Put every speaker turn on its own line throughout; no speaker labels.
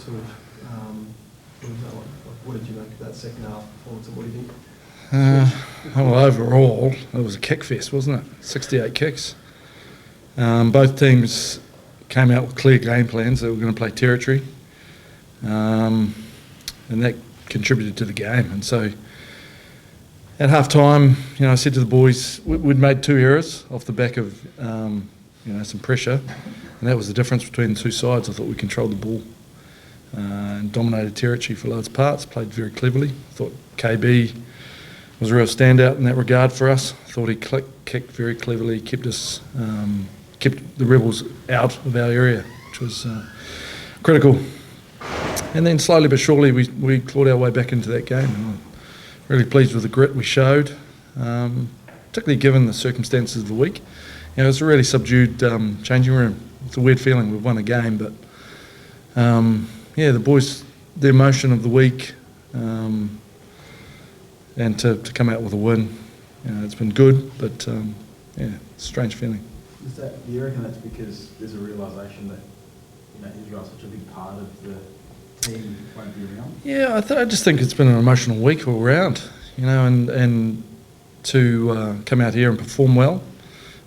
sort of, what did you make of that second half performance, and what do you think?
Well, overall, it was a kick fest, wasn't it? 68 kicks. Both teams came out with clear game plans. They were going to play territory, and that contributed to the game. And so, at half time, I said to the boys, we'd made 2 errors off the back of some pressure, and that was the difference between the two sides. I thought we controlled the ball and dominated territory for large parts. Played very cleverly. I thought KB was a real standout in that regard for us. I thought he kicked very cleverly, kept the Rebels out of our area, which was critical. And then slowly but surely we clawed our way back into that game. And I'm really pleased with the grit we showed, particularly given the circumstances of the week. It was a really subdued changing room. It's a weird feeling. We've won a game, but the boys, the emotion of the week, and to come out with a win, it's been good, but it's a strange feeling.
Do you reckon that's because there's a realisation that Israel's such a big part of the team won't be around?
Yeah, I just think it's been an emotional week all round, and to come out here and perform well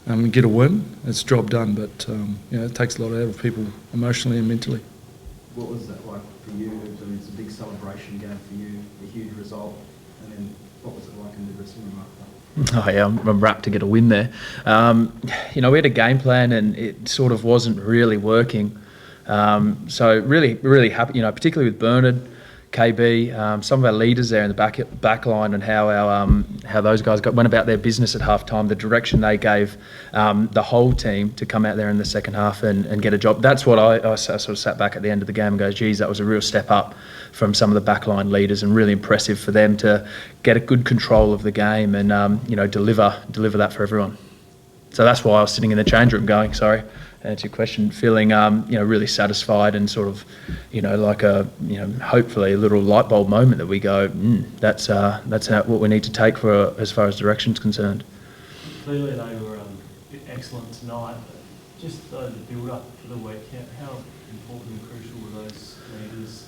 and get a win, it's job done, but it takes a lot out of people emotionally and mentally.
What was that like for you? I mean, it's a big celebration game for you, a huge result, and then what was it like in the dressing room after?
Oh yeah, I'm rapt to get a win there. We had a game plan and it sort of wasn't really working. So really happy, particularly with Bernard, KB, some of our leaders there in the back line, and how those guys went about their business at halftime, the direction they gave the whole team to come out there in the second half and get a job. That's what I sort of sat back at the end of the game and goes, geez, that was a real step up from some of the backline leaders, and really impressive for them to get a good control of the game and deliver that for everyone. So that's why I was sitting in the change room going, sorry, to answer your question, feeling really satisfied and sort of like a hopefully a little light bulb moment that we go, that's what we need to take for as far as direction's concerned.
Clearly they were excellent tonight. Just the build up for the week, how important and crucial were those leaders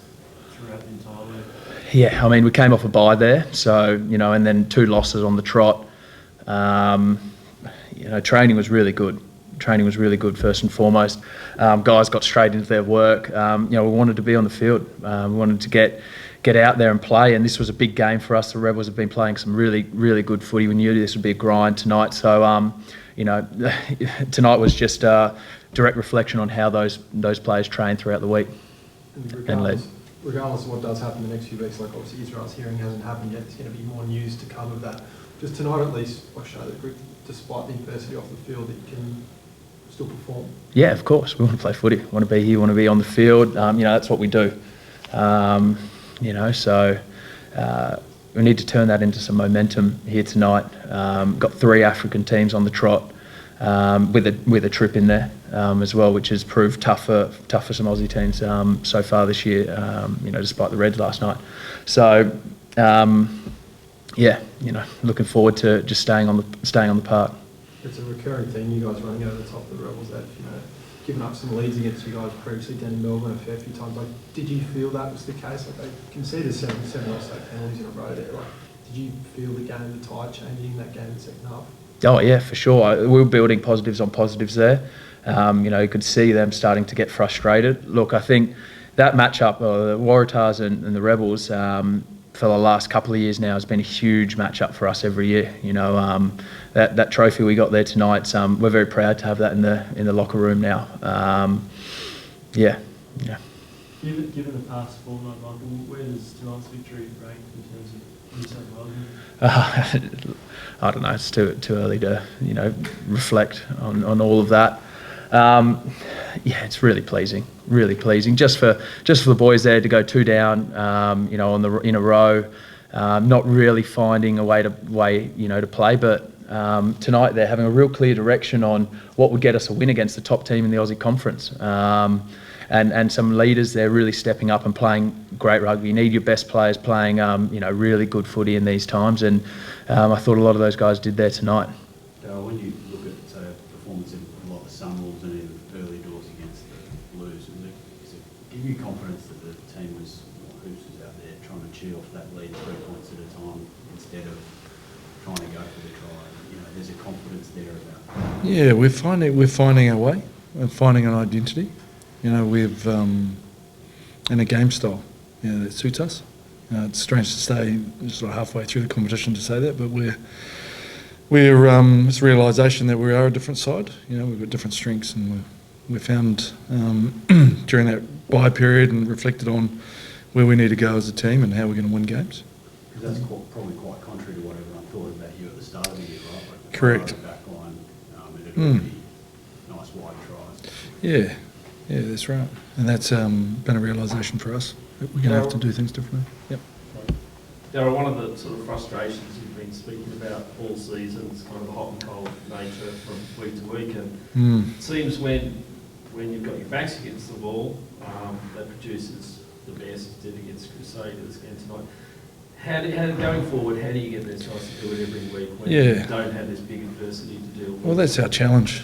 throughout the entire week?
Yeah, I mean, we came off a bye there, so and then 2 losses on the trot. Training was really good. Training was really good first and foremost. Guys got straight into their work. We wanted to be on the field. We wanted to get out there and play, and this was a big game for us. The Rebels have been playing some really, really good footy. We knew this would be a grind tonight. So, tonight was just a direct reflection on how those players trained throughout the week and led.
Regardless of what does happen the next few weeks, like obviously Israel's hearing hasn't happened yet, there's going to be more news to come of that. Just tonight at least, show that despite the adversity off the field, that you can still perform. Yeah,
of course. We want to play footy. We want to be here. We want to be on the field. That's what we do. So we need to turn that into some momentum here tonight. Got 3 African teams on the trot with a trip in there as well, which has proved tough for some Aussie teams so far this year. Despite the Reds last night. So looking forward to just staying on the park.
It's a recurring theme, you guys running over the top of the Rebels. That given up some leads against you guys previously down in Melbourne a fair few times. Did you feel that was the case? They conceded seven or so penalties in a row there. Did you feel the tide changing in that game in the second half?
Oh yeah, for sure. We were building positives on positives there. You could see them starting to get frustrated. Look, I think that matchup, the Waratahs and the Rebels, for the last couple of years now has been a huge matchup for us every year. That trophy we got there tonight, we're very proud to have that in the locker room now.
Given the past fortnight, Michael, where does tonight's victory rank in terms of New South Wales?
I don't know. It's too early to reflect on all of that. It's really pleasing. Really pleasing. Just for the boys there to go 2 down, in a row, not really finding a way to play, but tonight they're having a real clear direction on what would get us a win against the top team in the Aussie Conference. And some leaders there really stepping up and playing great rugby. You need your best players playing really good footy in these times, and I thought a lot of those guys did there tonight.
When you look at performance in a lot of Sunwolves and in early doors against the Blues, does it give you confidence that
the team was, Hoops was out there trying to chew off that lead 3 points at a time instead of trying to go for the try. There's a confidence there about.
Yeah, we're finding our way. We're finding an identity. We've and a game style. That suits us. It's strange to say sort of halfway through the competition to say that, but we're it's a realisation that we are a different side. We've got different strengths, and we found during that bye period and reflected on where we need to go as a team and how we're going to win games.
Because that's probably quite contrary to what everyone thought about you at the start of the year, right? Like the
Correct.
back line, and it'd all be nice wide tries.
Yeah, that's right. And that's been a realisation for us that we're going to have to do things differently. Yep.
Daryl, one of the sort of frustrations you've been speaking about all season is kind of the hot and cold nature from week to week, and it seems when you've got your backs against the wall, that produces the best. Did against Crusaders again tonight. Going forward, how do you get those guys to do it every week when you don't have this big adversity to deal with?
Well, that's our challenge.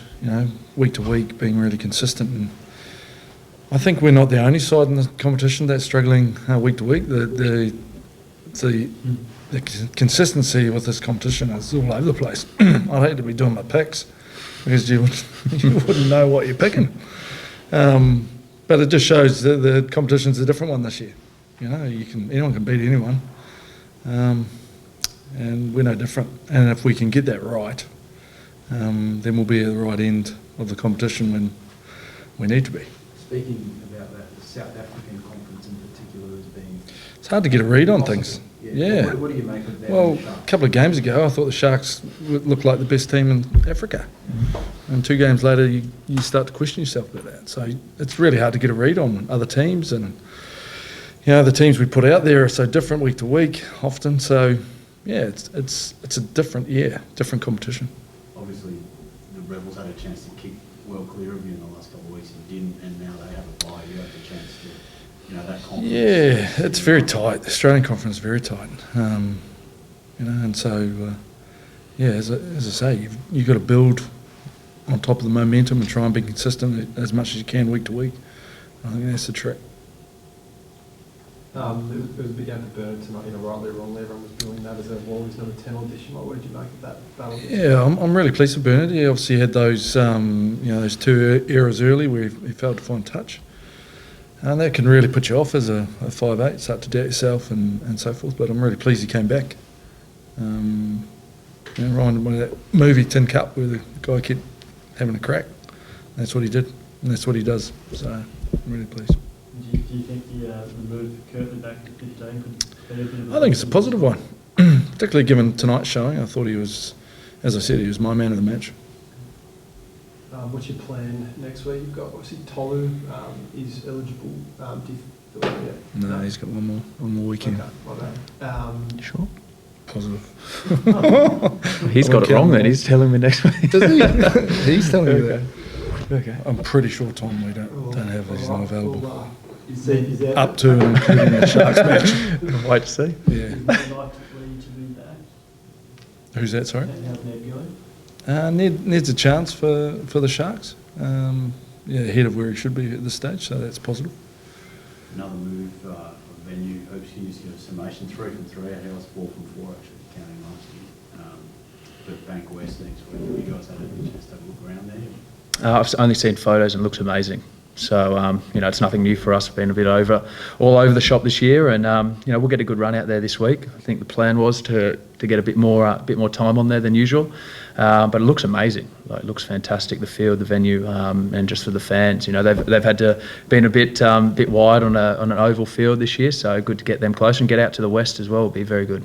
Week to week, being really consistent. And I think we're not the only side in the competition that's struggling week to week. The consistency with this competition is all over the place. I'd hate to be doing my picks because you wouldn't know what you're picking. But it just shows that the competition's a different one this year. Anyone can beat anyone, and we're no different. And if we can get that right, then we'll be at the right end of the competition when we need to be.
Speaking about that, the South African conference in particular has been...
It's hard to get a read on things. Yeah.
What do you make of that?
Well, a couple of games ago, I thought the Sharks looked like the best team in Africa. And 2 games later, you start to question yourself about that. So it's really hard to get a read on other teams. And, the teams we put out there are so different week to week often. So, yeah, it's a different year, different competition.
Obviously, the Rebels had a chance to kick well clear of you in the last couple of weeks and didn't, and now they have a bye. You have the chance to, that confidence.
Yeah, it's very tight. The Australian conference is very tight. And so, as I say, you've got to build on top of the momentum and try and be consistent as much as you can week to week. I think that's the trick.
There was a big game for Burnett tonight, rightly or wrongly, everyone was billing that as a Wallabies number 10 audition. What did you make of that battle?
Yeah, I'm really pleased with Burnett. He obviously had those, those 2 errors early where he failed to find touch. And that can really put you off as a 5'8", start to doubt yourself and so forth. But I'm really pleased he came back. Reminded me of that movie Tin Cup where the guy kept having a crack. That's what he did, and that's what he does. So I'm really pleased.
Do you think the move for Kirtley back to 15 could be a bit of
I think it's a positive one, particularly given tonight's showing. I thought he was, as I said, he was my man of the match.
What's your plan next week? You've got obviously Tolu is eligible. Do you feel like,
No, he's got one more weekend.
Okay, my bad.
Sure.
Positive.
He's got it wrong then. He's telling me next week.
Does he? He's telling me that.
Okay.
I'm pretty sure, Tom, we don't have his name available.
Well, is that
Up to and including the Sharks match.
Wait to see.
Yeah.
Would you like Lee to be back?
Who's that, sorry?
And how's Ned going?
Ned's a chance for the Sharks. Ahead of where he should be at this stage, so that's positive.
Another move for venue. Hopes you just give us summation 3 from 3. I was 4 from 4 actually, counting last year. But Bank West next week. Have you guys had a chance to have a look around there?
I've only seen photos and it looks amazing. So, it's nothing new for us. We've been a bit all over the shop this year, and we'll get a good run out there this week. I think the plan was to get a bit more time on there than usual, but it looks amazing. Like, it looks fantastic. The field, the venue, and just for the fans, they've had to been a bit wide on an oval field this year. So good to get them close and get out to the west as well. Will be very good.